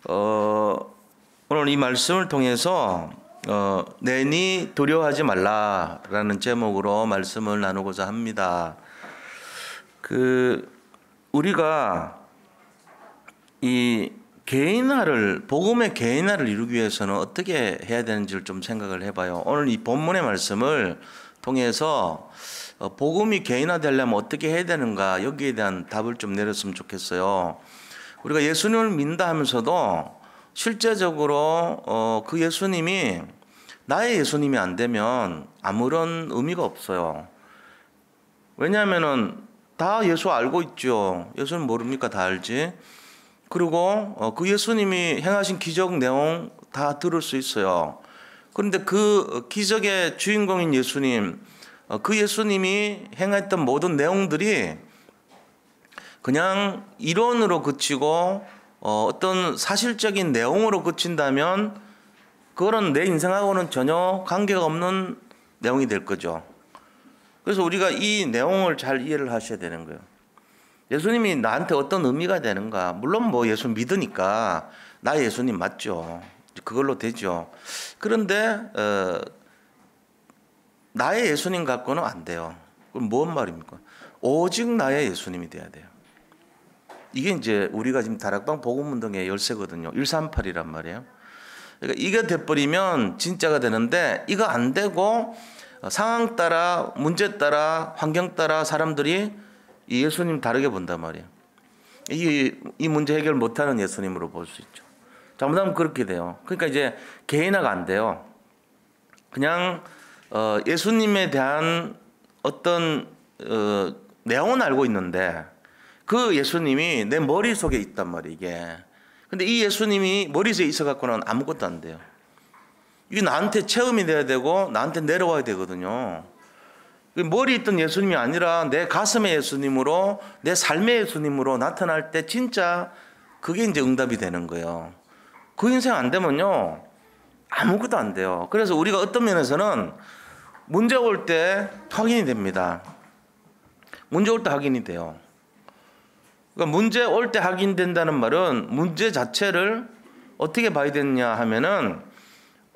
오늘 이 말씀을 통해서 내니 두려워하지 말라라는 제목으로 말씀을 나누고자 합니다. 우리가 이 개인화를, 복음의 개인화를 이루기 위해서는 어떻게 해야 되는지를 좀 생각을 해봐요. 오늘 이 본문의 말씀을 통해서 복음이 개인화되려면 어떻게 해야 되는가, 여기에 대한 답을 좀 내렸으면 좋겠어요. 우리가 예수님을 믿는다 하면서도 실제적으로 그 예수님이 나의 예수님이 안 되면 아무런 의미가 없어요. 왜냐하면은 다 예수 알고 있죠. 예수는 모릅니까? 다 알지. 그리고 그 예수님이 행하신 기적 내용 다 들을 수 있어요. 그런데 그 기적의 주인공인 예수님, 그 예수님이 행했던 모든 내용들이 그냥 이론으로 그치고 어떤 사실적인 내용으로 그친다면 그거는 내 인생하고는 전혀 관계가 없는 내용이 될 거죠. 그래서 우리가 이 내용을 잘 이해를 하셔야 되는 거예요. 예수님이 나한테 어떤 의미가 되는가. 물론 뭐 예수 믿으니까 나 예수님 맞죠. 그걸로 되죠. 그런데 나의 예수님 갖고는 안 돼요. 그럼 뭔 말입니까? 오직 나의 예수님이 돼야 돼요. 이게 이제 우리가 지금 다락방 복음운동의 열쇠거든요. 138이란 말이에요. 그러니까 이게 돼버리면 진짜가 되는데, 이거 안 되고 상황 따라, 문제 따라, 환경 따라 사람들이 이 예수님 다르게 본단 말이에요. 이 문제 해결 못하는 예수님으로 볼 수 있죠. 잘못하면 그렇게 돼요. 그러니까 이제 개인화가 안 돼요. 그냥 예수님에 대한 어떤 내용은 알고 있는데 그 예수님이 내 머릿속에 있단 말이에요, 이게. 근데 이 예수님이 머릿속에 있어갖고는 아무것도 안 돼요. 이게 나한테 체험이 돼야 되고 나한테 내려와야 되거든요. 머리에 있던 예수님이 아니라 내 가슴의 예수님으로, 내 삶의 예수님으로 나타날 때 진짜 그게 이제 응답이 되는 거예요. 그 인생 안 되면요, 아무것도 안 돼요. 그래서 우리가 어떤 면에서는 문제 올 때 확인이 됩니다. 문제 올 때 확인이 돼요. 그러니까 문제 올 때 확인된다는 말은 문제 자체를 어떻게 봐야 되느냐 하면은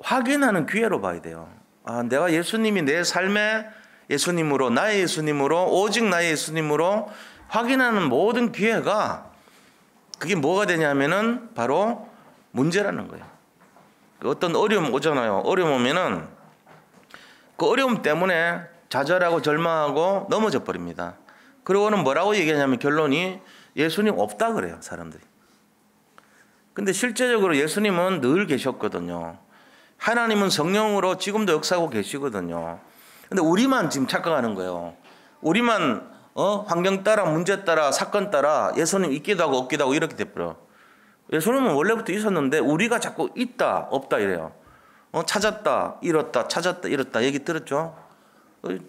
확인하는 기회로 봐야 돼요. 아, 내가 예수님이 내 삶의 예수님으로, 나의 예수님으로, 오직 나의 예수님으로 확인하는 모든 기회가, 그게 뭐가 되냐면은 바로 문제라는 거예요. 어떤 어려움 오잖아요. 어려움 오면은 그 어려움 때문에 좌절하고 절망하고 넘어져 버립니다. 그러고는 뭐라고 얘기하냐면 결론이 예수님 없다 그래요, 사람들이. 근데 실제적으로 예수님은 늘 계셨거든요. 하나님은 성령으로 지금도 역사하고 계시거든요. 근데 우리만 지금 착각하는 거예요. 우리만 환경 따라, 문제 따라, 사건 따라 예수님 있기도 하고 없기도 하고 이렇게 돼버려. 예수님은 원래부터 있었는데 우리가 자꾸 있다 없다 이래요. 찾았다 잃었다, 찾았다 잃었다 얘기 들었죠?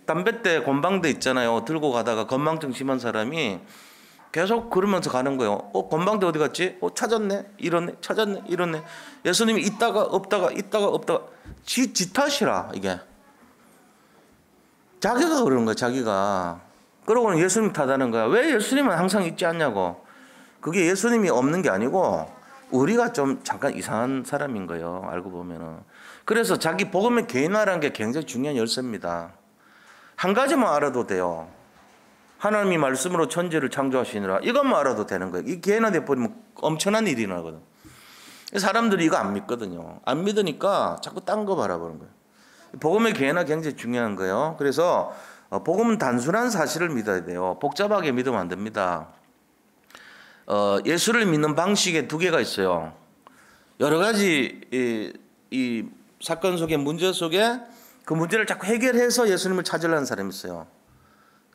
담뱃대 곤방대 있잖아요. 들고 가다가 건망증 심한 사람이 계속 그러면서 가는 거예요. 건방대 어디 갔지? 찾았네, 잃었네, 찾았네, 잃었네. 예수님이 있다가 없다가, 있다가 없다가. 지 탓이라, 이게. 자기가 그러는 거야, 자기가. 그러고는 예수님 탓하는 거야. 왜 예수님은 항상 있지 않냐고. 그게 예수님이 없는 게 아니고, 우리가 좀 잠깐 이상한 사람인 거예요, 알고 보면은. 그래서 자기 복음의 개인화라는 게 굉장히 중요한 열쇠입니다. 한 가지만 알아도 돼요. 하나님이 말씀으로 천지를 창조하시느라, 이것만 알아도 되는 거예요. 이 개인화돼 버리면 엄청난 일이 나거든. 사람들이 이거 안 믿거든요. 안 믿으니까 자꾸 딴 거 바라보는 거예요. 복음의 개인화 굉장히 중요한 거예요. 그래서 복음은 단순한 사실을 믿어야 돼요. 복잡하게 믿으면 안 됩니다. 예수를 믿는 방식에 두 개가 있어요. 여러 가지 이 사건 속에, 문제 속에 그 문제를 자꾸 해결해서 예수님을 찾으려는 사람이 있어요.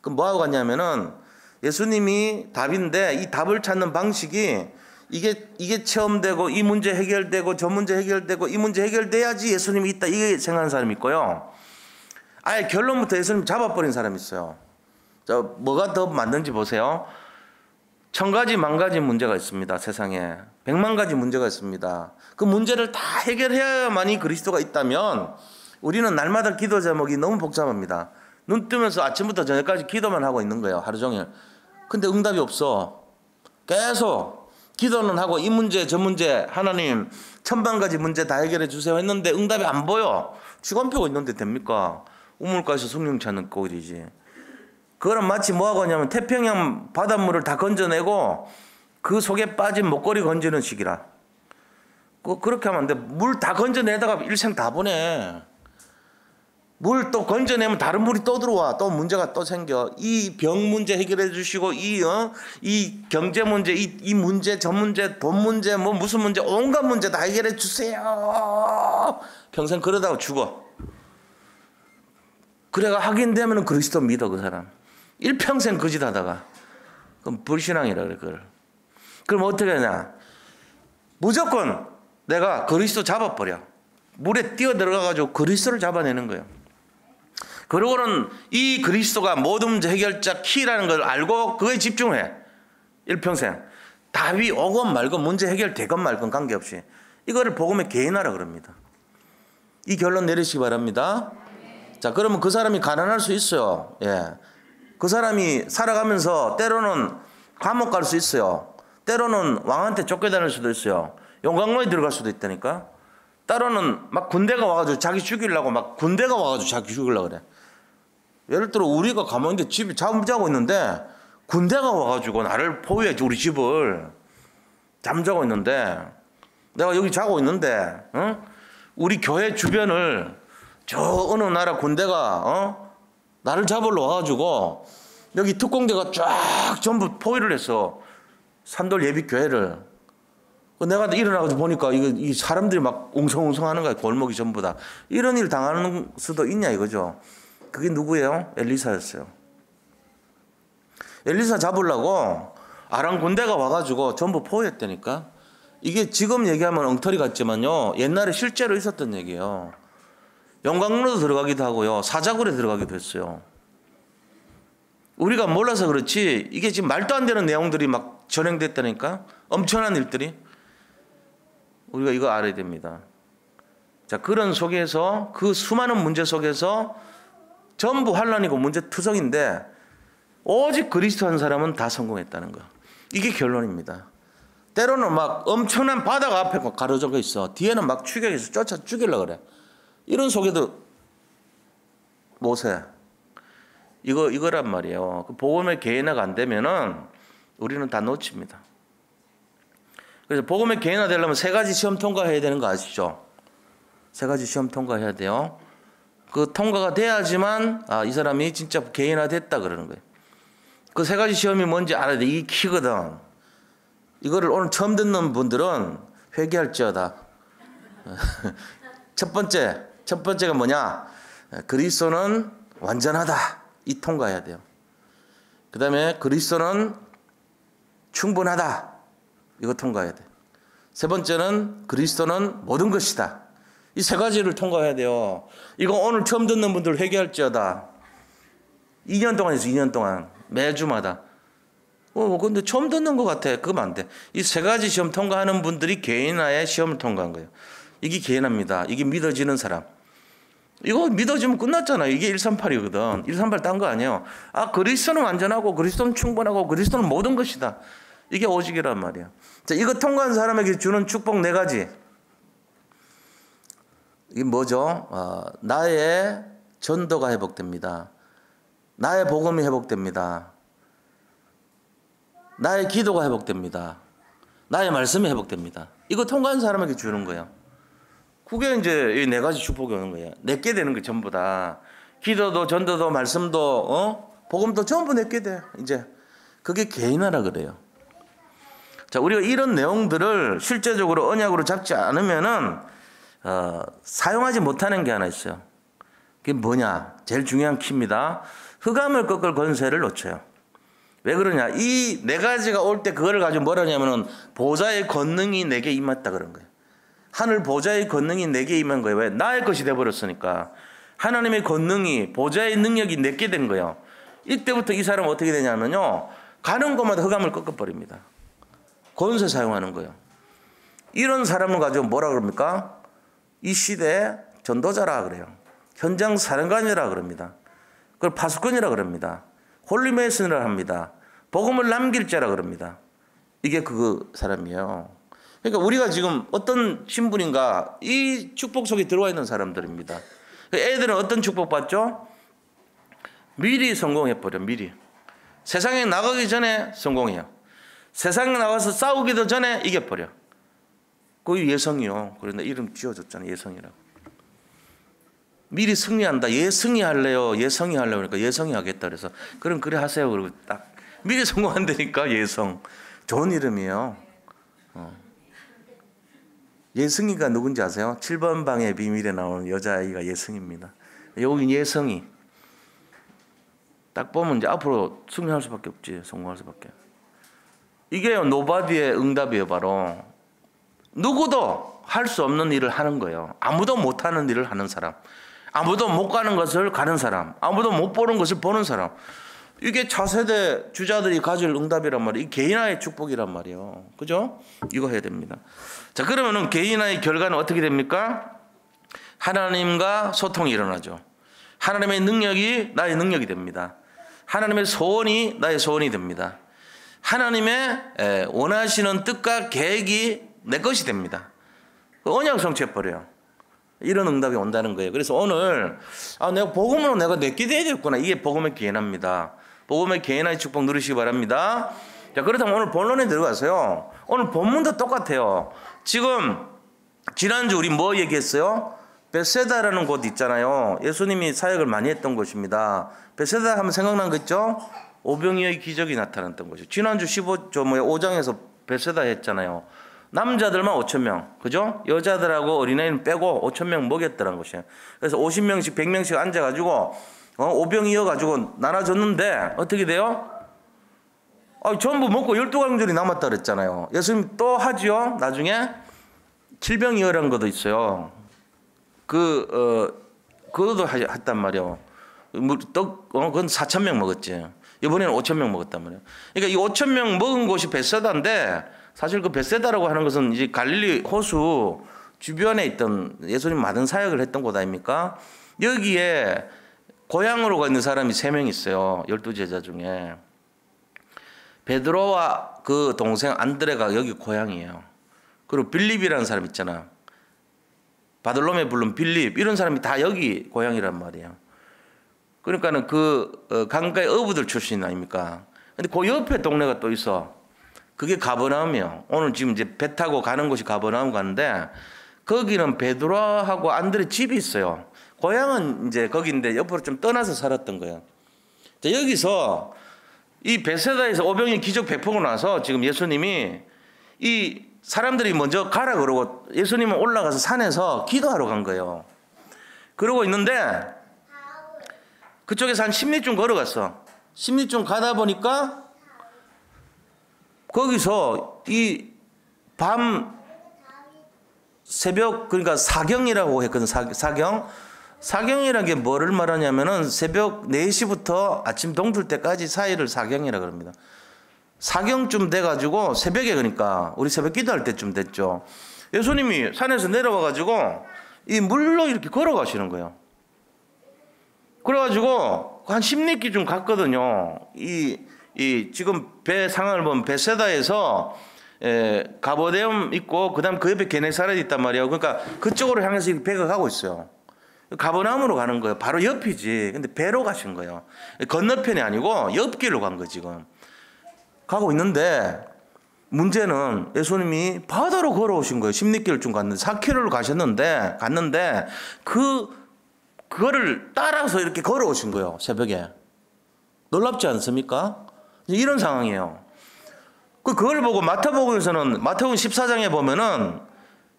그럼 뭐하고 갔냐면은 예수님이 답인데 이 답을 찾는 방식이 이게 체험되고 이 문제 해결되고 저 문제 해결되고 이 문제 해결돼야지 예수님이 있다, 이게 생각하는 사람이 있고요. 아예 결론부터 예수님 잡아버린 사람이 있어요. 뭐가 더 맞는지 보세요. 1000가지, 10,000가지 문제가 있습니다. 세상에 100만 가지 문제가 있습니다. 그 문제를 다 해결해야만이 그리스도가 있다면 우리는 날마다 기도 제목이 너무 복잡합니다. 눈 뜨면서 아침부터 저녁까지 기도만 하고 있는 거예요, 하루 종일. 근데 응답이 없어. 계속 기도는 하고 이 문제 저 문제 하나님 천만 가지 문제 다 해결해 주세요 했는데 응답이 안 보여. 시간표가 있는데 됩니까? 우물가에서 성령 찾는 꼴이지. 그거는 마치 뭐하고 하냐면 태평양 바닷물을 다 건져내고 그 속에 빠진 목걸이 건지는 식이라. 그렇게 하면 안 돼. 물 다 건져내다가 일생 다 보내. 물 또 건져내면 다른 물이 또 들어와. 또 문제가 또 생겨. 이 병 문제 해결해 주시고 이 경제 문제, 이 문제, 저 문제, 돈 문제, 뭐 무슨 문제, 온갖 문제 다 해결해 주세요. 평생 그러다가 죽어. 그래가 확인되면 그리스도 믿어 그 사람. 일평생 그 짓 하다가. 그럼 불신앙이라 그래 그걸. 그럼 어떻게 하냐. 무조건 내가 그리스도 잡아버려. 물에 뛰어 들어가가지고 그리스도를 잡아내는 거예요. 그러고는 이 그리스도가 모든 문제 해결자 키라는 걸 알고 그거에 집중해. 일평생. 답이 오건 말건 문제 해결되건 말건 관계없이. 이거를 복음의 개인화라 그럽니다. 이 결론 내리시기 바랍니다. 자, 그러면 그 사람이 가난할 수 있어요. 예. 그 사람이 살아가면서 때로는 감옥 갈 수 있어요. 때로는 왕한테 쫓겨다닐 수도 있어요. 용광로에 들어갈 수도 있다니까. 때로는 막 군대가 와가지고 자기 죽이려고 막 군대가 와가지고 자기 죽이려고 그래. 예를 들어 우리가 가만히 있는데 집에 잠자고 있는데 군대가 와가지고 나를 포위해 우리 집을. 잠자고 있는데 내가 여기 자고 있는데 우리 교회 주변을 저 어느 나라 군대가 나를 잡으러 와가지고 여기 특공대가 쫙 전부 포위를 했어. 산돌 예비교회를. 내가 일어나가지고 보니까 이 사람들이 막 웅성웅성 하는 거야. 골목이 전부 다. 이런 일 당하는 수도 있냐 이거죠. 그게 누구예요? 엘리사였어요. 엘리사 잡으려고 아람 군대가 와가지고 전부 포위했다니까. 이게 지금 얘기하면 엉터리 같지만요. 옛날에 실제로 있었던 얘기예요. 용광로도 들어가기도 하고요. 사자굴에 들어가기도 했어요. 우리가 몰라서 그렇지 이게 지금 말도 안 되는 내용들이 막 전행됐다니까. 엄청난 일들이. 우리가 이거 알아야 됩니다. 자, 그런 속에서 그 수많은 문제 속에서 전부 환난이고 문제투성인데 오직 그리스도 한 사람은 다 성공했다는 거. 이게 결론입니다. 때로는 막 엄청난 바다가 앞에 가로져가 있어. 뒤에는 막 추격해서 쫓아 죽이려고 그래. 이런 속에도 모세. 이거란 말이에요. 그 복음의 개인화가 안 되면은 우리는 다 놓칩니다. 그래서 복음의 개인화 되려면 세 가지 시험 통과해야 되는 거 아시죠? 세 가지 시험 통과해야 돼요. 그 통과가 돼야지만 이 사람이 진짜 개인화 됐다 그러는 거예요. 그 세 가지 시험이 뭔지 알아야 돼. 이게 키거든. 이거를 오늘 처음 듣는 분들은 회개할지어다. 첫 번째가 뭐냐? 그리스도는 완전하다. 이 통과해야 돼요. 그 다음에 그리스도는 충분하다. 이거 통과해야 돼. 세 번째는 그리스도는 모든 것이다. 이 세 가지를 통과해야 돼요. 이거 오늘 처음 듣는 분들 회개할지어다. 2년 동안 했어. 2년 동안. 매주마다. 근데 처음 듣는 것 같아. 그러면 안 돼. 이 세 가지 시험 통과하는 분들이 개인화의 시험을 통과한 거예요. 이게 개인화입니다. 이게 믿어지는 사람. 이거 믿어지면 끝났잖아요. 이게 138이거든. 138 딴 거 아니에요. 그리스도는 완전하고 그리스도는 충분하고 그리스도는 모든 것이다. 이게 오직이란 말이야. 자, 이거 통과한 사람에게 주는 축복 네 가지. 이게 뭐죠? 나의 전도가 회복됩니다. 나의 복음이 회복됩니다. 나의 기도가 회복됩니다. 나의 말씀이 회복됩니다. 이거 통과한 사람에게 주는 거예요. 그게 이제 이 네 가지 축복이 오는 거예요. 내게 되는 거 전부 다. 기도도 전도도 말씀도 복음도 전부 내게 돼. 이제 그게 개인화라 그래요. 자, 우리가 이런 내용들을 실제적으로 언약으로 잡지 않으면은 사용하지 못하는 게 하나 있어요. 그게 뭐냐? 제일 중요한 키입니다. 흑암을 꺾을 권세를 놓쳐요. 왜 그러냐? 이 네 가지가 올 때 그거를 가지고 뭐라 하냐면은 보좌의 권능이 내게 임했다 그런 거예요. 하늘 보좌의 권능이 내게 임한 거예요. 왜? 나의 것이 돼버렸으니까. 하나님의 권능이 보좌의 능력이 내게 된 거예요. 이때부터 이 사람은 어떻게 되냐면요. 가는 곳마다 흑암을 꺾어버립니다. 권세 사용하는 거예요. 이런 사람을 가지고 뭐라 그럽니까? 이 시대의 전도자라 그래요. 현장 사령관이라 그럽니다. 그걸 파수꾼이라 그럽니다. 홀리메이슨이라 합니다. 복음을 남길 자라 그럽니다. 이게 그 사람이에요. 그러니까 우리가 지금 어떤 신분인가 이 축복 속에 들어와 있는 사람들입니다. 애들은 어떤 축복 받죠? 미리 성공해버려. 미리. 세상에 나가기 전에 성공해요. 세상에 나가서 싸우기도 전에 이겨버려. 그 예성이요. 그런데 이름 지어줬잖아요. 예성이라고. 미리 승리한다. 예승이 할래요. 예성이 할래요. 그러니까 예성이 하겠다. 그래서 그럼 그래 하세요. 그리고 딱 미리 성공한다니까 예성. 좋은 이름이에요. 예승이가 누군지 아세요? 7번 방의 비밀에 나오는 여자아이가 예승입니다. 여기 예성이. 딱 보면 이제 앞으로 승리할 수밖에 없지. 성공할 수밖에. 이게 노바디의 응답이에요. 바로. 누구도 할 수 없는 일을 하는 거예요. 아무도 못하는 일을 하는 사람. 아무도 못 가는 것을 가는 사람. 아무도 못 보는 것을 보는 사람. 이게 차세대 주자들이 가질 응답이란 말이에요. 이 개인화의 축복이란 말이에요. 그죠? 이거 해야 됩니다. 자, 그러면은 개인화의 결과는 어떻게 됩니까? 하나님과 소통이 일어나죠. 하나님의 능력이 나의 능력이 됩니다. 하나님의 소원이 나의 소원이 됩니다. 하나님의 원하시는 뜻과 계획이 내 것이 됩니다. 언약 성취해버려요. 이런 응답이 온다는 거예요. 그래서 오늘 내가 복음으로 내가 내게 되겠구나. 이게 복음의 개인화입니다. 복음의 개인화의 축복 누리시기 바랍니다. 자, 그렇다면 오늘 본론에 들어가서요. 오늘 본문도 똑같아요. 지금 지난주 우리 뭐 얘기했어요? 베세다라는 곳 있잖아요. 예수님이 사역을 많이 했던 곳입니다. 베세다 하면 생각난 거 있죠? 오병이어의 기적이 나타났던 곳이죠. 지난주 5장에서 베세다 했잖아요. 남자들만 5,000명, 그죠? 여자들하고 어린아이는 빼고 5,000명 먹였더란 것이에요. 그래서 50명씩, 100명씩 앉아가지고, 오병이어가지고 나눠줬는데, 어떻게 돼요? 전부 먹고 12강줄이 남았다 그랬잖아요. 예수님 또 하지요? 나중에? 7병이어라는 것도 있어요. 그것도 했단 말이에요. 그건 4,000명 먹었지. 이번에는 5,000명 먹었단 말이에요. 그러니까 이 5,000명 먹은 곳이 베세다인데, 사실 그 베세다라고 하는 것은 이제 갈릴리 호수 주변에 있던 예수님 많은 사역을 했던 곳 아닙니까? 여기에 고향으로 가 있는 사람이 3명 있어요. 12제자 중에. 베드로와 그 동생 안드레가 여기 고향이에요. 그리고 빌립이라는 사람 있잖아. 바돌로메 부른 빌립. 이런 사람이 다 여기 고향이란 말이에요. 그러니까는 강가의 어부들 출신 아닙니까? 근데 그 옆에 동네가 또 있어. 그게 가버나움이요. 오늘 지금 이제 배 타고 가는 곳이 가버나움 가는데 거기는 베드로하고 안드레 집이 있어요. 고향은 이제 거기인데 옆으로 좀 떠나서 살았던 거예요. 자, 여기서 이 베세다에서 오병이 기적 베푸고 나서 지금 예수님이 이 사람들이 먼저 가라 그러고 예수님은 올라가서 산에서 기도하러 간 거예요. 그러고 있는데 그쪽에서 한 10리쯤 걸어갔어. 10리쯤 가다 보니까 거기서 이 새벽, 그러니까 사경이라고 했거든. 사경이라는 게 뭐를 말하냐면은 새벽 4시부터 아침 동줄 때까지 사이를 사경이라 그럽니다. 사경쯤 돼가지고 새벽에, 그러니까 우리 새벽 기도할 때쯤 됐죠. 예수님이 산에서 내려와가지고 이 물로 이렇게 걸어가시는 거예요. 그래가지고 한 10리쯤 갔거든요. 지금 배 상황을 보면 베세다에서 가버나움 있고 그다음 그 옆에 게네사렛이 있단 말이에요. 그러니까 그쪽으로 향해서 배가 가고 있어요. 가버나움으로 가는 거예요. 바로 옆이지. 근데 배로 가신 거예요. 건너편이 아니고 옆길로 간 거예요. 지금 가고 있는데 문제는 예수님이 바다로 걸어오신 거예요. 10리길을 좀 갔는데 4km를 갔는데 그거를 따라서 이렇게 걸어오신 거예요. 새벽에. 놀랍지 않습니까? 이런 상황이에요. 그걸 보고 마태복음 14장에 보면은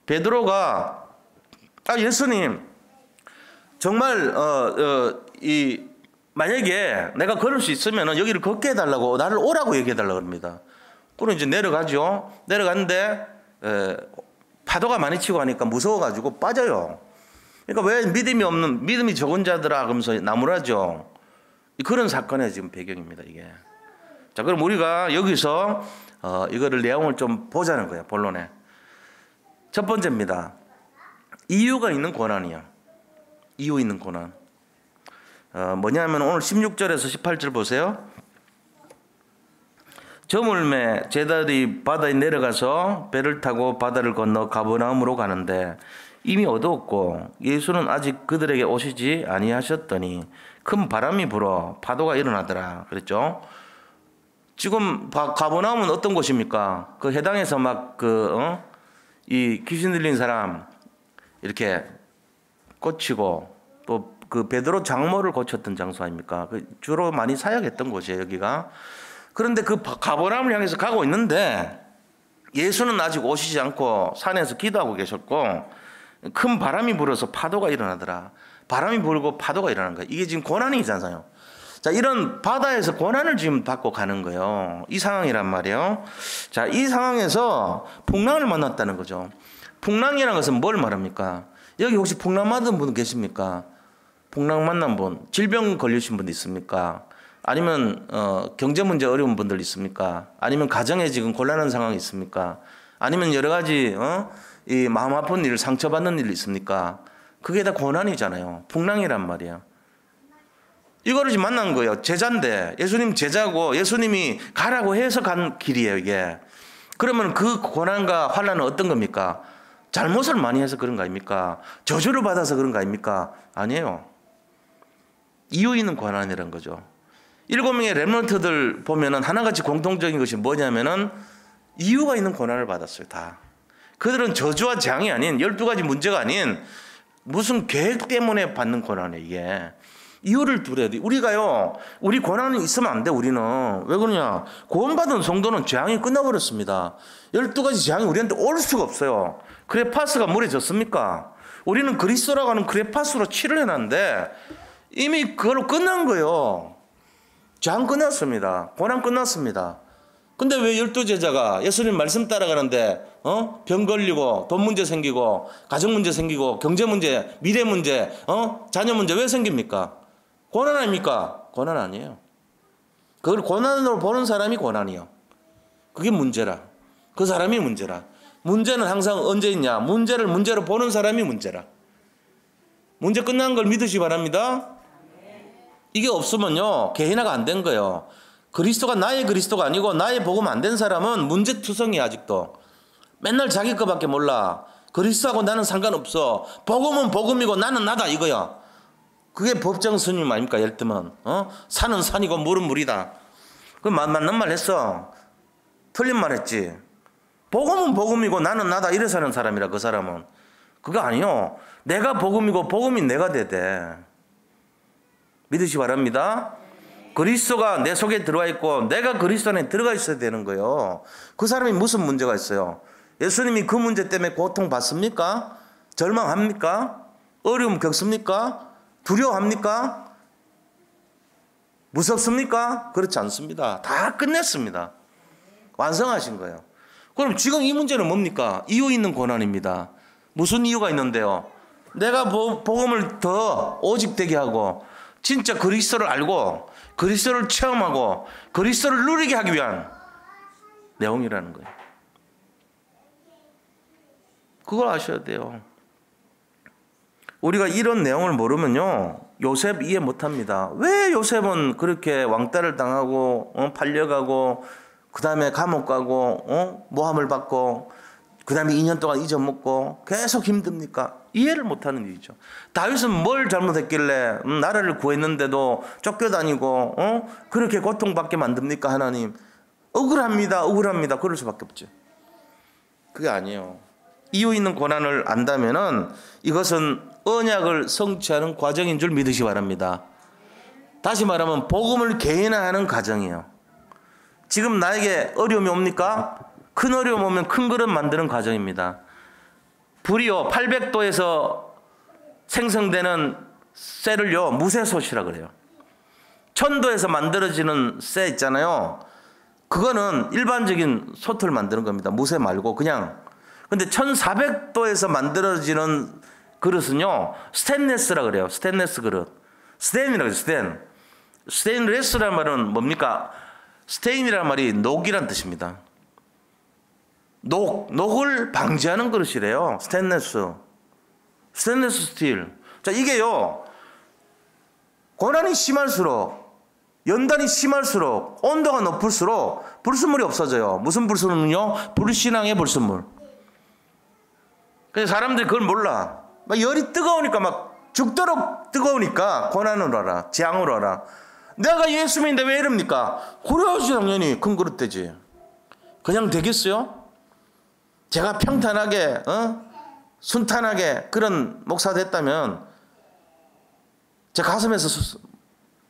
베드로가 예수님 정말 만약에 내가 걸을 수 있으면은 여기를 걷게 해달라고 나를 오라고 얘기해달라고 합니다. 그럼 이제 내려가죠. 내려갔는데 파도가 많이 치고 하니까 무서워가지고 빠져요. 그러니까 왜 믿음이 적은 자들아 그러면서 나무라죠. 그런 사건의 지금 배경입니다, 이게. 자, 그럼 우리가 여기서 이거를 내용을 좀 보자는 거예요, 본론에. 첫 번째입니다. 이유가 있는 고난이요. 이유 있는 고난. 뭐냐면 오늘 16절에서 18절 보세요. 저물매 제자들이 바다에 내려가서 배를 타고 바다를 건너 가버나움으로 가는데 이미 어두웠고 예수는 아직 그들에게 오시지 아니하셨더니 큰 바람이 불어 파도가 일어나더라 그랬죠. 지금 가버나움은 어떤 곳입니까? 그 해당에서 막 이 귀신 들린 사람 이렇게 꽂히고 또 그 베드로 장모를 고쳤던 장소 아닙니까? 주로 많이 사역했던 곳이에요 여기가. 그런데 그 가버나움을 향해서 가고 있는데 예수는 아직 오시지 않고 산에서 기도하고 계셨고 큰 바람이 불어서 파도가 일어나더라. 바람이 불고 파도가 일어나는 거예요. 이게 지금 고난이잖아요. 자, 이런 바다에서 고난을 지금 받고 가는 거예요. 이 상황이란 말이에요. 자, 이 상황에서 풍랑을 만났다는 거죠. 풍랑이라는 것은 뭘 말합니까? 여기 혹시 풍랑 맞은 분 계십니까? 풍랑 만난 분, 질병 걸리신 분 있습니까? 아니면 경제 문제 어려운 분들 있습니까? 아니면 가정에 지금 곤란한 상황이 있습니까? 아니면 여러 가지 이 마음 아픈 일, 상처받는 일 있습니까? 그게 다 고난이잖아요. 풍랑이란 말이에요. 이거를 지금 만난 거예요. 제자인데 예수님 제자고 예수님이 가라고 해서 간 길이에요 이게. 그러면 그 고난과 환난은 어떤 겁니까? 잘못을 많이 해서 그런 거 아닙니까? 저주를 받아서 그런 거 아닙니까? 아니에요. 이유 있는 고난이라는 거죠. 7명의 렘넌트들 보면은 하나같이 공통적인 것이 뭐냐면은 이유가 있는 고난을 받았어요. 다. 그들은 저주와 재앙이 아닌 12가지 문제가 아닌 무슨 계획 때문에 받는 고난이에요 이게. 이유를 두려야 돼. 우리가요, 우리 고난이 있으면 안 돼, 우리는. 왜 그러냐? 구원받은 성도는 재앙이 끝나버렸습니다. 12가지 재앙이 우리한테 올 수가 없어요. 크레파스가 물에 졌습니까? 우리는 그리스도라고 하는 크레파스로 치를 해놨는데 이미 그걸로 끝난 거예요. 재앙 끝났습니다. 고난 끝났습니다. 근데 왜 12제자가 예수님 말씀 따라가는데 병 걸리고 돈 문제 생기고 가정 문제 생기고 경제 문제, 미래 문제, 자녀 문제 왜 생깁니까? 고난 아닙니까? 고난 아니에요. 그걸 고난으로 보는 사람이 고난이요. 그게 문제라. 그 사람이 문제라. 문제는 항상 언제 있냐? 문제를 문제로 보는 사람이 문제라. 문제 끝난 걸 믿으시기 바랍니다. 이게 없으면요 개인화가 안 된 거예요. 그리스도가 나의 그리스도가 아니고 나의 복음 안 된 사람은 문제투성이야 아직도. 맨날 자기 거밖에 몰라. 그리스도하고 나는 상관없어. 복음은 복음이고 나는 나다 이거야. 그게 법정 스님 아닙니까? 예를 들면 산은 산이고 물은 물이다. 그 맞는 말 했어. 틀린 말 했지. 복음은 복음이고 나는 나다 이래 사는 사람이라 그 사람은. 그거 아니요. 내가 복음이고 복음이 내가 되대. 믿으시기 바랍니다. 그리스도가 내 속에 들어와 있고 내가 그리스도 안에 들어가 있어야 되는 거예요. 그 사람이 무슨 문제가 있어요? 예수님이 그 문제 때문에 고통받습니까? 절망합니까? 어려움 겪습니까? 두려워합니까? 무섭습니까? 그렇지 않습니다. 다 끝냈습니다. 완성하신 거예요. 그럼 지금 이 문제는 뭡니까? 이유 있는 고난입니다. 무슨 이유가 있는데요? 내가 복음을 더 오직되게 하고 진짜 그리스도를 알고 그리스도를 체험하고 그리스도를 누리게 하기 위한 내용이라는 거예요. 그걸 아셔야 돼요. 우리가 이런 내용을 모르면요 요셉 이해 못합니다. 왜 요셉은 그렇게 왕따를 당하고 팔려가고 그 다음에 감옥 가고 모함을 받고 그 다음에 2년 동안 잊어먹고 계속 힘듭니까? 이해를 못하는 일이죠. 다윗은 뭘 잘못했길래 나라를 구했는데도 쫓겨다니고 그렇게 고통받게 만듭니까? 하나님 억울합니다. 억울합니다. 그럴 수밖에 없죠. 그게 아니에요. 이유 있는 고난을 안다면은 이것은 언약을 성취하는 과정인 줄 믿으시기 바랍니다. 다시 말하면 복음을 개인화하는 과정이에요. 지금 나에게 어려움이 옵니까? 큰 어려움 오면 큰 그릇 만드는 과정입니다. 불이요 800도에서 생성되는 쇠를요 무쇠솥이라 그래요. 1000도에서 만들어지는 쇠 있잖아요. 그거는 일반적인 솥을 만드는 겁니다. 무쇠 말고 그냥. 근데 1400도에서 만들어지는 그릇은요 스테인레스라 그래요. 스테인레스 그릇. 스테인이라고 해요. 스테인. 스테인레스라는 말은 뭡니까? 스테인이라는 말이 녹이란 뜻입니다. 녹을 방지하는 그릇이래요. 스테인레스 스틸. 자, 이게요 고난이 심할수록 연단이 심할수록, 온도가 높을수록 불순물이 없어져요. 무슨 불순물은요? 불신앙의 불순물. 그래서 사람들이 그걸 몰라. 막 열이 뜨거우니까 막 죽도록 뜨거우니까 고난을 하라, 재앙을 하라. 내가 예수 믿는데 왜 이럽니까? 그래야지 당연히 큰 그릇 되지. 그냥 되겠어요? 제가 평탄하게 순탄하게 그런 목사 됐다면 제 가슴에서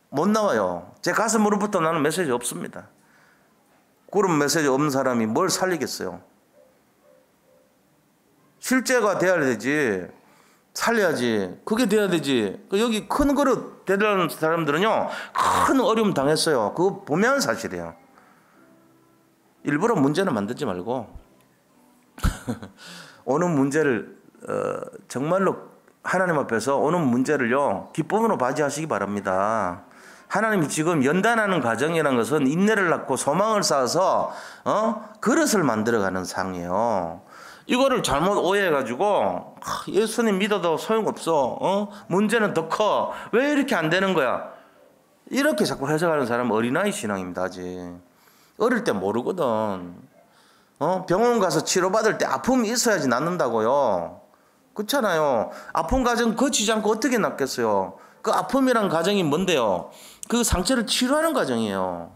못 나와요. 제 가슴으로부터 나는 메시지 없습니다. 그런 메시지 없는 사람이 뭘 살리겠어요? 실제가 돼야 되지. 살려야지. 그게 돼야 되지. 여기 큰 그릇 되려는 사람들은요, 큰 어려움 당했어요. 그거 보면 사실이에요. 일부러 문제는 만들지 말고 오는 문제를 정말로 하나님 앞에서 오는 문제를요, 기쁨으로 맞이하시기 바랍니다. 하나님이 지금 연단하는 과정이라는 것은 인내를 낳고 소망을 쌓아서 그릇을 만들어가는 상이에요. 이거를 잘못 오해해가지고 예수님 믿어도 소용없어. 문제는 더 커. 왜 이렇게 안 되는 거야? 이렇게 자꾸 해석하는 사람은 어린아이 신앙입니다. 아직 어릴 때 모르거든. 병원 가서 치료받을 때 아픔이 있어야지 낫는다고요. 그렇잖아요. 아픈 가정 거치지 않고 어떻게 낫겠어요? 그 아픔이란 과정이 뭔데요? 그 상처를 치료하는 과정이에요.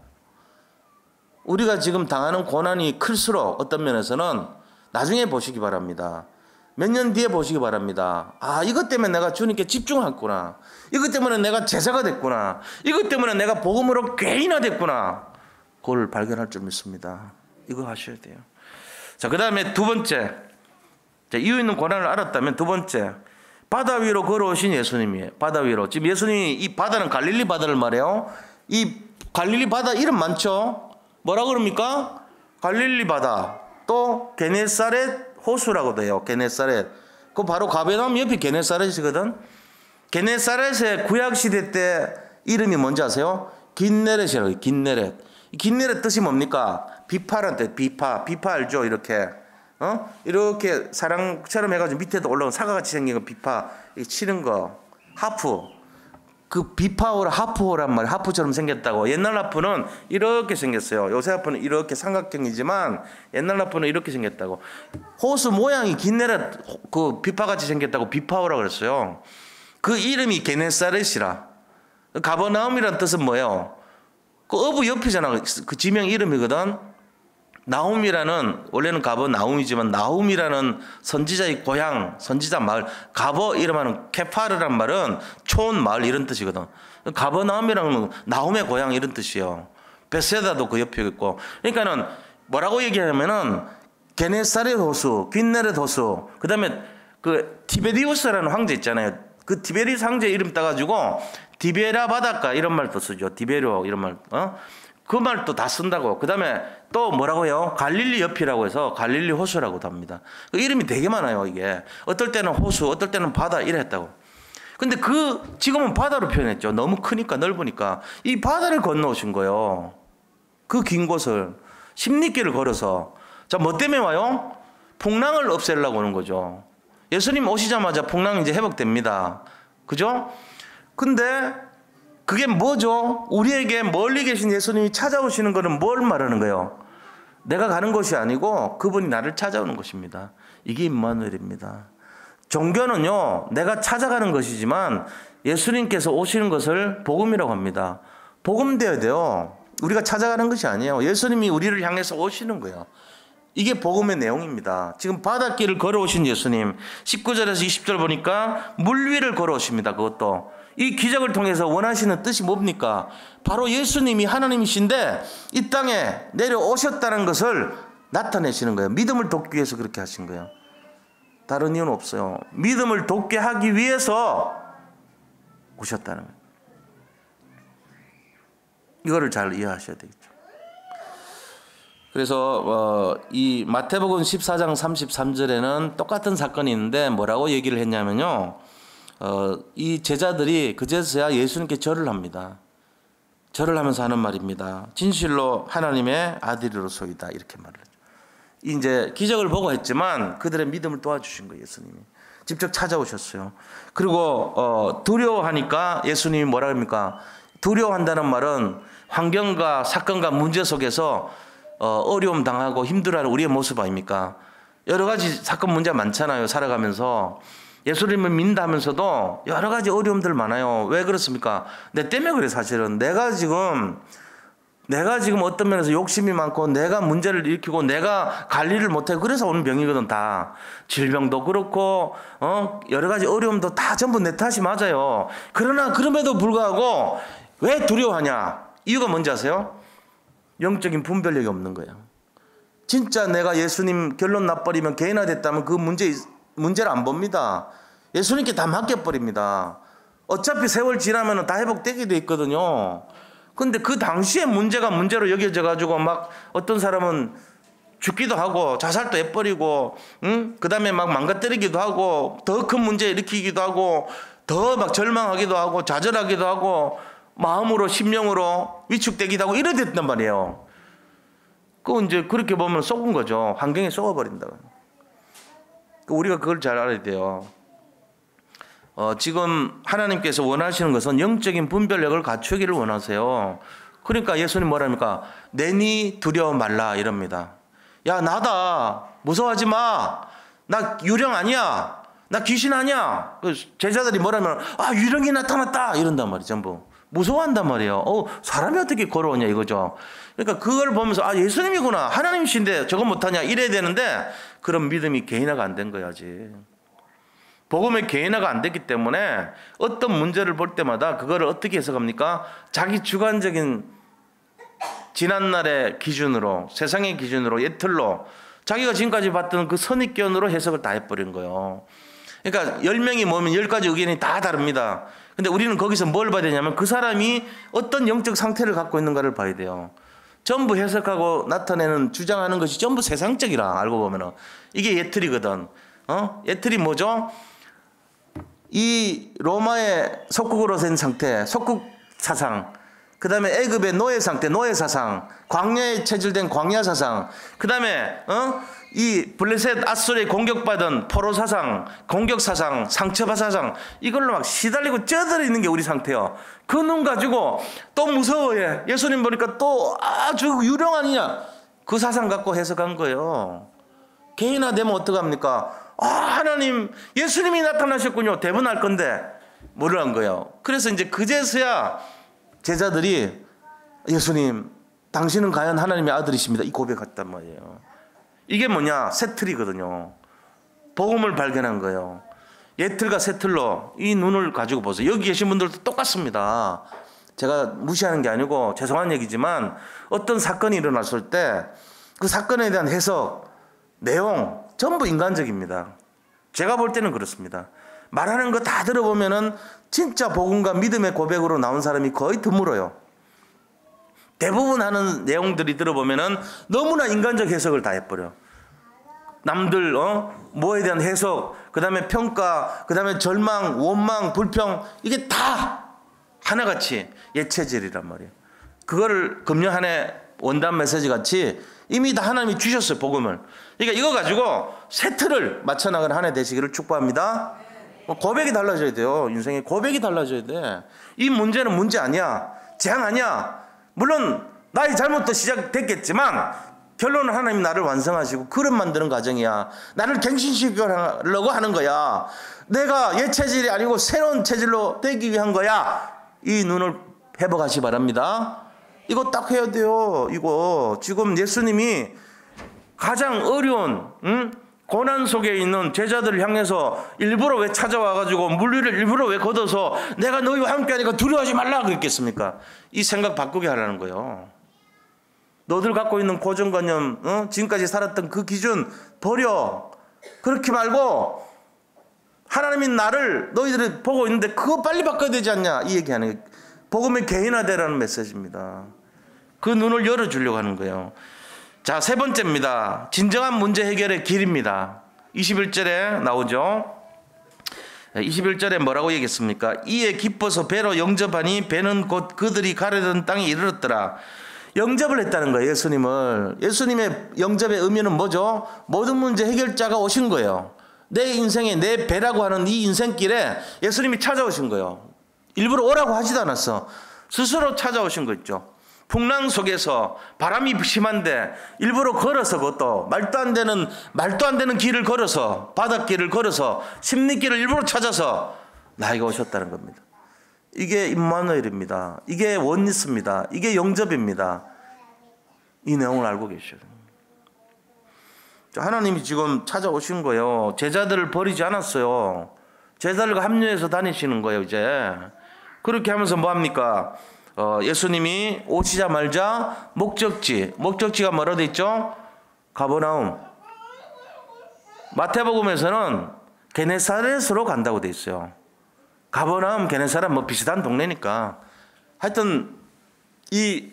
우리가 지금 당하는 고난이 클수록 어떤 면에서는 나중에 보시기 바랍니다. 몇 년 뒤에 보시기 바랍니다. 아, 이것 때문에 내가 주님께 집중했구나. 이것 때문에 내가 제자가 됐구나. 이것 때문에 내가 복음으로 괴인화 됐구나. 그걸 발견할 줄 믿습니다. 이거 하셔야 돼요. 자, 그 다음에 두 번째. 자, 이유 있는 고난을 알았다면 두 번째. 바다 위로 걸어오신 예수님이에요. 바다 위로. 지금 예수님이 이 바다는 갈릴리 바다를 말해요. 이 갈릴리 바다 이름 많죠? 뭐라 그럽니까? 갈릴리 바다. 또 게네사렛 호수라고도 해요. 게네사렛. 그 바로 가베나움 옆이 게네사렛이거든. 게네사렛의 구약시대 때 이름이 뭔지 아세요? 긴네렛이라고 해요. 긴네렛. 긴네렛 뜻이 뭡니까? 비파란 뜻. 비파. 비파 알죠? 이렇게. 이렇게 사랑처럼 해가지고 밑에도 올라온 사과같이 생긴 거 비파. 치는 거. 하프. 그 비파호라 하프호란 말이에요. 하프처럼 생겼다고. 옛날 하프는 이렇게 생겼어요. 요새 하프는 이렇게 삼각형이지만 옛날 하프는 이렇게 생겼다고. 호수 모양이 긴네렛 그 비파같이 생겼다고 비파호라 그랬어요. 그 이름이 게네사렛이라. 가버나움이라는 뜻은 뭐예요? 그 어부 옆이잖아. 그 지명 이름이거든. 나움이라는, 원래는 가버나움이지만 나움이라는 선지자의 고향, 선지자 마을, 가버 이름하는 케파르란 말은 촌 마을 이런 뜻이거든. 가버나움이라는 나움의 고향 이런 뜻이에요. 베세다도 그 옆에 있고. 그러니까는 뭐라고 얘기하냐면은 게네사렛 호수, 긴네렛 호수, 그 다음에 그 티베리우스라는 황제 있잖아요. 그 티베리우스 황제 이름 따가지고 디베라 바닷가 이런 말도 쓰죠. 디베리오 이런 말. 그 말도 다 쓴다고. 그 다음에 또 뭐라고 해요? 갈릴리 옆이라고 해서 갈릴리 호수라고도 합니다. 그 이름이 되게 많아요, 이게. 어떨 때는 호수, 어떨 때는 바다 이래 했다고. 근데 지금은 바다로 표현했죠. 너무 크니까, 넓으니까. 이 바다를 건너오신 거예요. 그 긴 곳을. 10리길을 걸어서. 자, 뭐 때문에 와요? 풍랑을 없애려고 오는 거죠. 예수님 오시자마자 풍랑이 이제 회복됩니다. 그죠? 근데 그게 뭐죠? 우리에게 멀리 계신 예수님이 찾아오시는 것은 뭘 말하는 거예요? 내가 가는 것이 아니고 그분이 나를 찾아오는 것입니다. 이게 임마누엘입니다. 종교는요, 내가 찾아가는 것이지만 예수님께서 오시는 것을 복음이라고 합니다. 복음되어야 돼요. 우리가 찾아가는 것이 아니에요. 예수님이 우리를 향해서 오시는 거예요. 이게 복음의 내용입니다. 지금 바닷길을 걸어오신 예수님, 19절에서 20절 보니까 물 위를 걸어오십니다. 그것도. 이 기적을 통해서 원하시는 뜻이 뭡니까? 바로 예수님이 하나님이신데 이 땅에 내려오셨다는 것을 나타내시는 거예요. 믿음을 돕기 위해서 그렇게 하신 거예요. 다른 이유는 없어요. 믿음을 돕게 하기 위해서 오셨다는 거예요. 이거를 잘 이해하셔야 되겠죠. 그래서 이 마태복음 14장 33절에는 똑같은 사건이 있는데 뭐라고 얘기를 했냐면요. 이 제자들이 그제서야 예수님께 절을 합니다. 절을 하면서 하는 말입니다. 진실로 하나님의 아들이로소이다. 이렇게 말을 하죠. 이제 기적을 보고 했지만 그들의 믿음을 도와주신 거예요. 예수님이. 직접 찾아오셨어요. 그리고 두려워하니까 예수님이 뭐라 합니까? 두려워한다는 말은 환경과 사건과 문제 속에서 어려움 당하고 힘들어하는 우리의 모습 아닙니까? 여러 가지 사건 문제가 많잖아요. 살아가면서. 예수님을 믿는다면서도 여러 가지 어려움들 많아요. 왜 그렇습니까? 내 때문에 그래 사실은. 내가 지금 어떤 면에서 욕심이 많고 내가 문제를 일으키고 내가 관리를 못해 그래서 오는 병이거든 다. 질병도 그렇고 여러 가지 어려움도 다 전부 내 탓이 맞아요. 그러나 그럼에도 불구하고 왜 두려워하냐? 이유가 뭔지 아세요? 영적인 분별력이 없는 거예요. 진짜 내가 예수님 결론 나버리면 개인화됐다면 그 문제를 안 봅니다. 예수님께 다 맡겨버립니다. 어차피 세월 지나면 다 회복되게 돼 있거든요. 근데 그 당시에 문제가 문제로 여겨져 가지고 막 어떤 사람은 죽기도 하고 자살도 해버리고 그 다음에 막 망가뜨리기도 하고 더 큰 문제 일으키기도 하고 더 막 절망하기도 하고 좌절하기도 하고 마음으로 심령으로 위축되기도 하고 이래 됐단 말이에요. 그 이제 그렇게 보면 속은 거죠. 환경에 속아버린다. 우리가 그걸 잘 알아야 돼요. 지금 하나님께서 원하시는 것은 영적인 분별력을 갖추기를 원하세요. 그러니까 예수님 뭐랍니까? 내니 두려워 말라 이럽니다. 야 나다 무서워하지 마. 나 유령 아니야. 나 귀신 아니야. 제자들이 뭐라면 유령이 나타났다 이런단 말이에요. 전부 무서워한단 말이에요. 사람이 어떻게 걸어오냐 이거죠. 그러니까 그걸 보면서 예수님이구나 하나님이신데 저거 못하냐 이래야 되는데 그런 믿음이 개인화가 안 된 거야 아직. 복음의 개인화가 안 됐기 때문에 어떤 문제를 볼 때마다 그거를 어떻게 해석합니까? 자기 주관적인 지난날의 기준으로 세상의 기준으로 예틀로 자기가 지금까지 봤던 그 선입견으로 해석을 다 해버린 거예요. 그러니까 10명이 모이면 10가지 의견이 다 다릅니다. 근데 우리는 거기서 뭘 봐야 되냐면 그 사람이 어떤 영적 상태를 갖고 있는가를 봐야 돼요. 전부 해석하고 나타내는 주장하는 것이 전부 세상적이라 알고 보면은 이게 예틀이거든. 예틀이 뭐죠? 이 로마의 속국으로 된 상태, 속국 사상, 그 다음에 애굽의 노예 상태, 노예 사상, 광야에 체질된 광야 사상, 그 다음에 이 블레셋 아수르에 공격받은 포로 사상, 공격 사상, 상처받 사상 이걸로 막 시달리고 쪄들어 있는 게 우리 상태요. 그 눈 가지고 또 무서워해. 예수님 보니까 또 아주 유령 아니냐. 그 사상 갖고 해석한 거예요. 개인화되면 어떡합니까? 하나님 예수님이 나타나셨군요. 대변할 건데 뭐를 한 거예요. 그래서 이제 그제서야 제자들이 예수님 당신은 과연 하나님의 아들이십니다. 이 고백했단 말이에요. 이게 뭐냐? 새 틀이거든요. 복음을 발견한 거예요. 옛틀과 새 틀로 이 눈을 가지고 보세요. 여기 계신 분들도 똑같습니다. 제가 무시하는 게 아니고 죄송한 얘기지만 어떤 사건이 일어났을 때 그 사건에 대한 해석, 내용 전부 인간적입니다. 제가 볼 때는 그렇습니다. 말하는 거 다 들어보면은 진짜 복음과 믿음의 고백으로 나온 사람이 거의 드물어요. 대부분 하는 내용들이 들어보면은 너무나 인간적 해석을 다 해버려. 남들 뭐에 대한 해석, 그 다음에 평가, 그 다음에 절망, 원망, 불평 이게 다 하나같이 예체질이란 말이에요. 그거를 금년 한 해 원단 메시지 같이 이미 다 하나님이 주셨어요. 복음을. 그러니까 이거 가지고 새 틀을 맞춰나가는 한 해 되시기를 축복합니다. 고백이 달라져야 돼요. 인생의 고백이 달라져야 돼. 이 문제는 문제 아니야. 재앙 아니야. 물론 나의 잘못도 시작됐겠지만 결론은 하나님 나를 완성하시고 그릇 만드는 과정이야. 나를 갱신시키려고 하는 거야. 내가 옛 체질이 아니고 새로운 체질로 되기 위한 거야. 이 눈을 회복하시 바랍니다. 이거 딱 해야 돼요. 이거 지금 예수님이 가장 어려운 고난 속에 있는 제자들을 향해서 일부러 왜 찾아와가지고 물리를 일부러 왜 걷어서 내가 너희와 함께하니까 두려워하지 말라 그랬겠습니까? 이 생각 바꾸게 하라는 거예요. 너들 갖고 있는 고정관념, 지금까지 살았던 그 기준 버려. 그렇게 말고 하나님이 나를 너희들이 보고 있는데 그거 빨리 바꿔야 되지 않냐 이 얘기하는 거예요. 복음의 개인화되라는 메시지입니다. 그 눈을 열어주려고 하는 거예요. 자, 세 번째입니다. 진정한 문제 해결의 길입니다. 21절에 나오죠. 21절에 뭐라고 얘기했습니까? 이에 기뻐서 배로 영접하니 배는 곧 그들이 가려던 땅에 이르렀더라. 영접을 했다는 거예요. 예수님을. 예수님의 영접의 의미는 뭐죠? 모든 문제 해결자가 오신 거예요. 내 인생에 내 배라고 하는 이 인생길에 예수님이 찾아오신 거예요. 일부러 오라고 하지도 않았어. 스스로 찾아오신 거 있죠. 풍랑 속에서 바람이 심한데 일부러 걸어서 그것도 말도 안 되는 길을 걸어서 바닷길을 걸어서 십리길을 일부러 찾아서 나에게 오셨다는 겁니다. 이게 임마누엘입니다. 이게 원리스입니다. 이게 영접입니다. 이 내용을 알고 계셔야 됩니다. 하나님이 지금 찾아오신 거예요. 제자들을 버리지 않았어요. 제자들과 합류해서 다니시는 거예요. 이제 그렇게 하면서 뭐합니까? 예수님이 오시자마자 목적지가 뭐라 돼 있죠? 가버나움. 마태복음에서는 게네사렛으로 간다고 돼 있어요. 가버나움, 게네사렛 뭐 비슷한 동네니까. 하여튼 이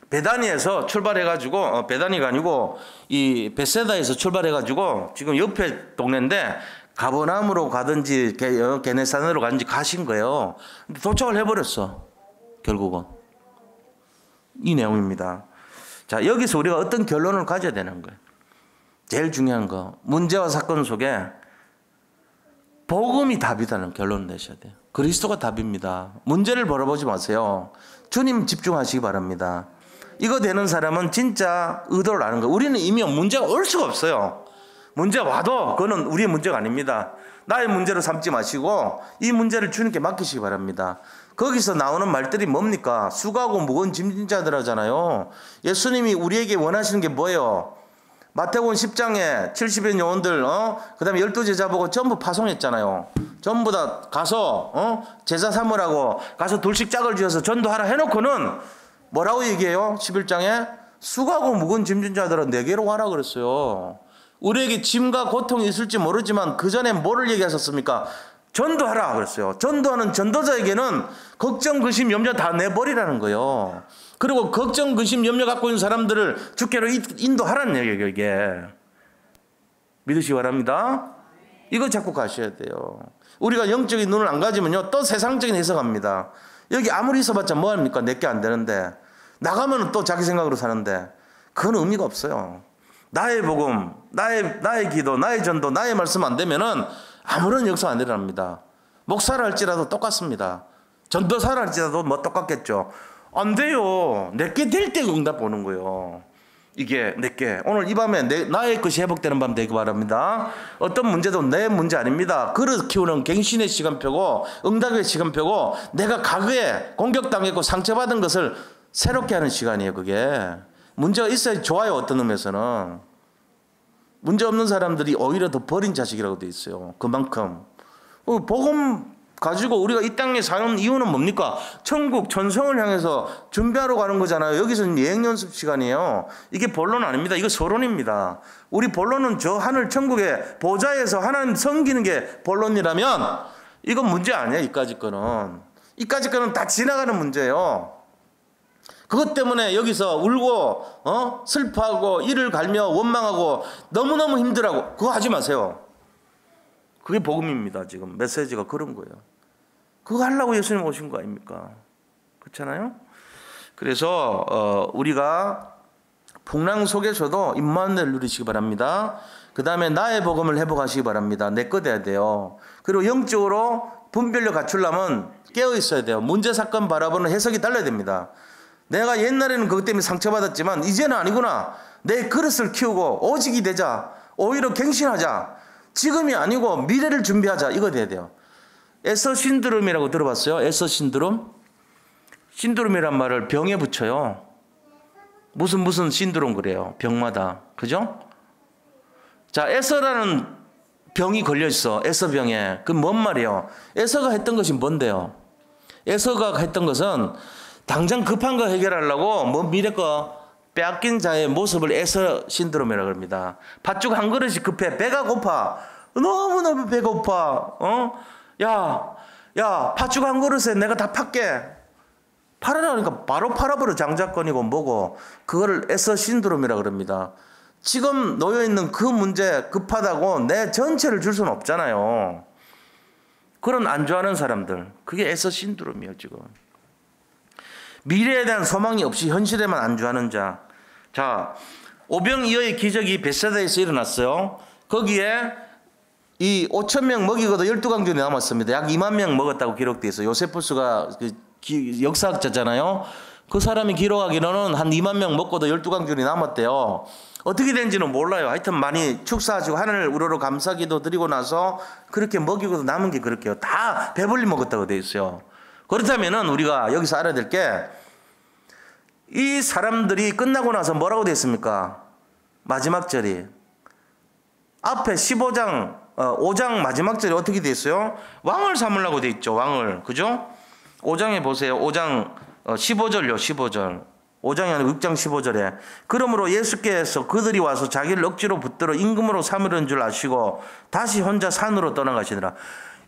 베다니에서 출발해가지고 베다니가 아니고 이 베세다에서 출발해가지고 지금 옆에 동네인데 가버나움으로 가든지 게네사렛으로 가든지 가신 거예요. 근데 도착을 해버렸어. 결국은 이 내용입니다. 자, 여기서 우리가 어떤 결론을 가져야 되는 거예요. 제일 중요한 거, 문제와 사건 속에 복음이 답이라는 결론을 내셔야 돼요. 그리스도가 답입니다. 문제를 바라보지 마세요. 주님 집중하시기 바랍니다. 이거 되는 사람은 진짜 의도를 아는 거예요. 우리는 이미 문제가 올 수가 없어요. 문제 와도 그거는 우리의 문제가 아닙니다. 나의 문제로 삼지 마시고 이 문제를 주님께 맡기시기 바랍니다. 거기서 나오는 말들이 뭡니까? 수고하고 무거운 짐진 자들 하잖아요. 예수님이 우리에게 원하시는 게 뭐예요? 마태복음 10장에 70인 요원들, 그 다음에 12제자 보고 전부 파송했잖아요. 전부 다 가서, 제자 삼으라고 가서 둘씩 짝을 지어서 전도하라 해놓고는 뭐라고 얘기해요? 11장에 수고하고 무거운 짐진 자들은 내게로 와라 그랬어요. 우리에게 짐과 고통이 있을지 모르지만 그 전에 뭐를 얘기하셨습니까? 전도하라 그랬어요. 전도하는 전도자에게는 걱정, 근심, 염려 다 내버리라는 거예요. 그리고 걱정, 근심, 염려 갖고 있는 사람들을 주께로 인도하라는 얘기예요. 이게 믿으시기 바랍니다. 이거 잡고 가셔야 돼요. 우리가 영적인 눈을 안 가지면요 또 세상적인 해석합니다. 여기 아무리 있어봤자 뭐합니까? 내게 안 되는데 나가면 또 자기 생각으로 사는데 그건 의미가 없어요. 나의 복음, 나의 기도, 나의 전도, 나의 말씀 안 되면은 아무런 역사 안 일어납니다. 목사를 할지라도 똑같습니다. 전도사를 할지라도 뭐 똑같겠죠. 안 돼요. 내게 될 때 응답 보는 거예요. 이게 내게 오늘 이 밤에 나의 것이 회복되는 밤 되기 바랍니다. 어떤 문제도 내 문제 아닙니다. 그릇 키우는 갱신의 시간표고 응답의 시간표고 내가 과거에 공격당했고 상처받은 것을 새롭게 하는 시간이에요. 그게 문제가 있어야 좋아요. 어떤 의미에서는 문제 없는 사람들이 오히려 더 버린 자식이라고 돼 있어요. 그만큼 복음 가지고 우리가 이 땅에 사는 이유는 뭡니까? 천국 천성을 향해서 준비하러 가는 거잖아요. 여기서는 예행 연습 시간이에요. 이게 본론 아닙니다. 이거 서론입니다. 우리 본론은 저 하늘 천국의 보좌에서 하나님 섬기는 게 본론이라면 이건 문제 아니에요. 이까짓 거는 다 지나가는 문제예요. 그것 때문에 여기서 울고 슬퍼하고 이를 갈며 원망하고 너무너무 힘들어하고 그거 하지 마세요. 그게 복음입니다. 지금 메시지가 그런 거예요. 그거 하려고 예수님 오신 거 아닙니까? 그렇잖아요. 그래서 우리가 풍랑 속에서도 임마누엘 누리시기 바랍니다. 그 다음에 나의 복음을 회복하시기 바랍니다. 내 거 돼야 돼요. 그리고 영적으로 분별력 갖추려면 깨어 있어야 돼요. 문제 사건 바라보는 해석이 달라야 됩니다. 내가 옛날에는 그것 때문에 상처받았지만 이제는 아니구나. 내 그릇을 키우고 오직이 되자. 오히려 갱신하자. 지금이 아니고 미래를 준비하자. 이거 돼야 돼요. 에서 신드롬이라고 들어봤어요? 에서 신드롬? 신드롬이란 말을 병에 붙여요. 무슨 신드롬 그래요. 병마다. 그죠? 자, 에서라는 병이 걸려있어. 에서병에. 그건 뭔 말이에요? 에서가 했던 것이 뭔데요? 에서가 했던 것은 당장 급한 거 해결하려고 미래 거 빼앗긴 자의 모습을 에서 신드롬이라고 합니다. 팥죽 한 그릇이 급해. 배가 고파. 너무너무 배고파. 야, 팥죽 한 그릇에 내가 다 팔게. 팔아라니까 바로 팔아버려. 장자권이고 뭐고. 그거를 에서 신드롬이라고 합니다. 지금 놓여있는 그 문제 급하다고 내 전체를 줄 수는 없잖아요. 그런 안주하는 사람들. 그게 에서 신드롬이에요 지금. 미래에 대한 소망이 없이 현실에만 안주하는 자. 자, 오병이어의 기적이 베세다에서 일어났어요. 거기에 이 5,000명 먹이고도 12강전이 남았습니다. 약 2만 명 먹었다고 기록되어 있어요. 요세푸스가 역사학자잖아요. 그 사람이 기록하기로는 한 2만 명 먹고도 12강줄이 남았대요. 어떻게 된지는 몰라요. 하여튼 많이 축사하시고 하늘 우러러 감사기도 드리고 나서 그렇게 먹이고도 남은 게 그렇게요. 다 배불리 먹었다고 돼 있어요. 그렇다면은 우리가 여기서 알아야 될 게 이 사람들이 끝나고 나서 뭐라고 돼 있습니까? 마지막 절이 앞에 15장 5장 마지막 절이 어떻게 돼 있어요? 왕을 삼으려고 돼 있죠. 왕을. 그죠? 5장에 보세요. 5장 15절요. 15절. 5장이 아니고 6장 15절에 그러므로 예수께서 그들이 와서 자기를 억지로 붙들어 임금으로 삼으려는 줄 아시고 다시 혼자 산으로 떠나가시더라.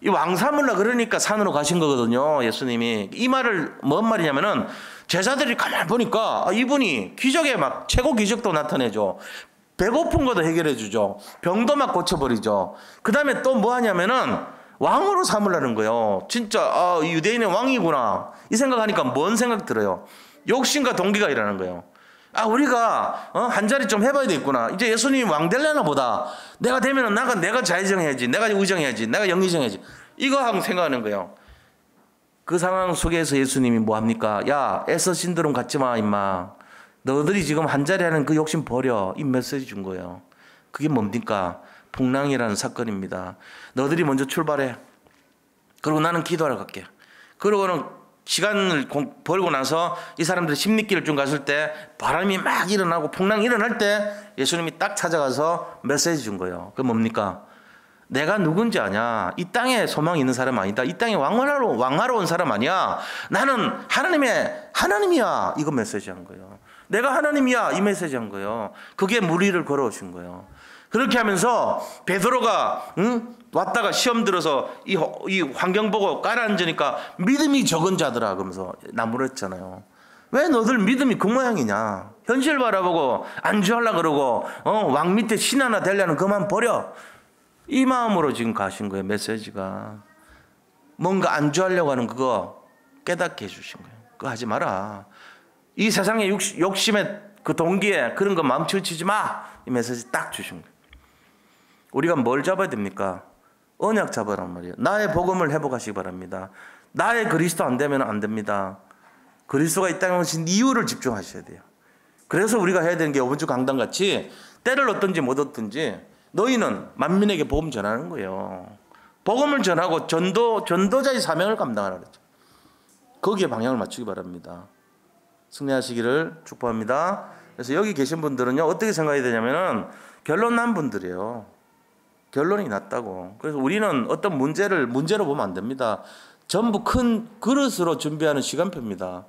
이 왕 삼으려 그러니까 산으로 가신 거거든요. 예수님이. 이 말을 뭔 말이냐면은 제자들이 가만히 보니까 이분이 기적에 막 최고 기적도 나타내죠. 배고픈 것도 해결해 주죠. 병도 막 고쳐버리죠. 그 다음에 또 뭐 하냐면은 왕으로 삼으려는 거예요. 진짜 유대인의 왕이구나 이 생각하니까 뭔 생각 들어요? 욕심과 동기가 일어나는 거예요. 우리가 한 자리 좀 해봐야 되겠구나. 이제 예수님이 왕 되려나 보다. 내가 되면은 내가 자의정해야지. 내가 의정해야지. 내가 영의정해야지. 이거 하고 생각하는 거예요. 그 상황 속에서 예수님이 뭐 합니까? 야, 에서 신드롬 갖지 마, 임마. 너희들이 지금 한 자리 하는 그 욕심 버려. 이 메시지 준 거예요. 그게 뭡니까? 풍랑이라는 사건입니다. 너희들이 먼저 출발해. 그리고 나는 기도하러 갈게. 그러고는 시간을 벌고 나서 이 사람들이 십리길을 좀 갔을 때 바람이 막 일어나고 풍랑이 일어날 때 예수님이 딱 찾아가서 메시지 준 거예요. 그게 뭡니까? 내가 누군지 아냐? 이 땅에 소망이 있는 사람 아니다. 이 땅에 왕하러 온 사람 아니야. 나는 하나님이야. 이거 메시지 한 거예요. 내가 하나님이야. 이 메시지 한 거예요. 그게 무리를 걸어오신 거예요. 그렇게 하면서 베드로가 왔다가 시험 들어서 이 환경 보고 깔아앉으니까 믿음이 적은 자들아 그러면서 나무랬잖아요. 왜 너들 믿음이 그 모양이냐? 현실 바라보고 안주하려고 그러고 왕 밑에 신 하나 되려는 그만 버려. 이 마음으로 지금 가신 거예요. 메시지가. 뭔가 안주하려고 하는 그거 깨닫게 해주신 거예요. 그거 하지 마라. 이 세상의 욕심의 그 동기에 그런 거 마음 치우치지 마. 이 메시지 딱 주신 거예요. 우리가 뭘 잡아야 됩니까? 언약 잡아란 말이에요. 나의 복음을 회복하시기 바랍니다. 나의 그리스도 안 되면 안 됩니다. 그리스도가 이 땅에 오신 이유를 집중하셔야 돼요. 그래서 우리가 해야 되는 게 이번 주 강단 같이 때를 얻든지 못 얻든지 너희는 만민에게 복음 전하는 거예요. 복음을 전하고 전도자의 사명을 감당하라 그랬죠. 거기에 방향을 맞추기 바랍니다. 승리하시기를 축복합니다. 그래서 여기 계신 분들은요 어떻게 생각해야 되냐면은 결론 난 분들이에요. 결론이 났다고. 그래서 우리는 어떤 문제로 보면 안 됩니다. 전부 큰 그릇으로 준비하는 시간표입니다.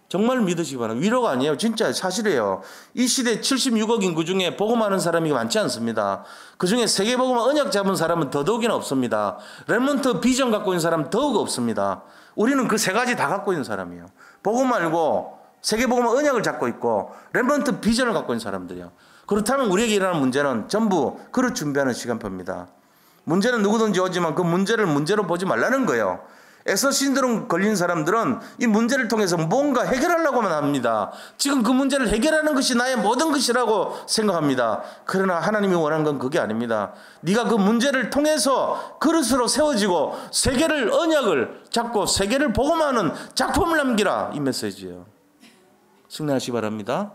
정말 믿으시기 바랍니다. 위로가 아니에요. 진짜 사실이에요. 이 시대 76억 인구 중에 복음하는 사람이 많지 않습니다. 그중에 세계복음 언약 잡은 사람은 더더욱이나 없습니다. 렘넌트 비전 갖고 있는 사람은 더욱 없습니다. 우리는 그 세 가지 다 갖고 있는 사람이에요. 복음 알고 세계복음 언약을 잡고 있고 렘넌트 비전을 갖고 있는 사람들이에요. 그렇다면 우리에게 일어나는 문제는 전부 그릇 준비하는 시간표입니다. 문제는 누구든지 오지만 그 문제를 문제로 보지 말라는 거예요. 에서 신드롬 걸린 사람들은 이 문제를 통해서 뭔가 해결하려고만 합니다. 지금 그 문제를 해결하는 것이 나의 모든 것이라고 생각합니다. 그러나 하나님이 원하는 건 그게 아닙니다. 네가 그 문제를 통해서 그릇으로 세워지고 세계를 언약을 잡고 세계를 복음하는 작품을 남기라. 이 메시지예요. 승리하시기 바랍니다.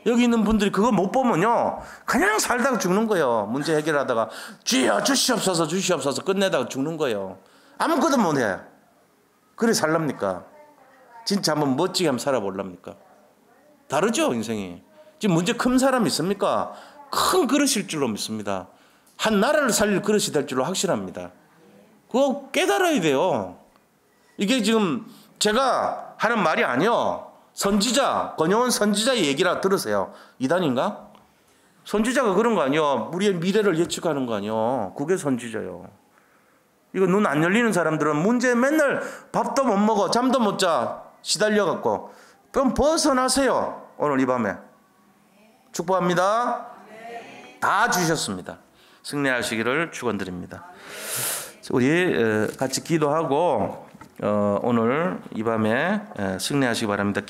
여기 있는 분들이 그거 못 보면요 그냥 살다가 죽는 거예요. 문제 해결하다가 주여 주시옵소서 주시옵소서 끝내다가 죽는 거예요. 아무것도 못해. 그래 살랍니까? 진짜 한번 멋지게 한번 살아볼랍니까? 다르죠 인생이. 지금 문제 큰 사람 있습니까? 큰 그릇일 줄로 믿습니다. 한 나라를 살릴 그릇이 될 줄로 확실합니다. 그거 깨달아야 돼요. 이게 지금 제가 하는 말이 아니요. 선지자, 권영원 선지자의 얘기라 들으세요. 이단인가? 선지자가 그런 거 아니요. 우리의 미래를 예측하는 거 아니요. 그게 선지자요. 이거 눈 안 열리는 사람들은 문제 맨날 밥도 못 먹어, 잠도 못 자, 시달려갖고. 그럼 벗어나세요. 오늘 이 밤에. 축복합니다. 다 주셨습니다. 승리하시기를 축원드립니다. 우리 같이 기도하고 오늘 이 밤에 승리하시기 바랍니다.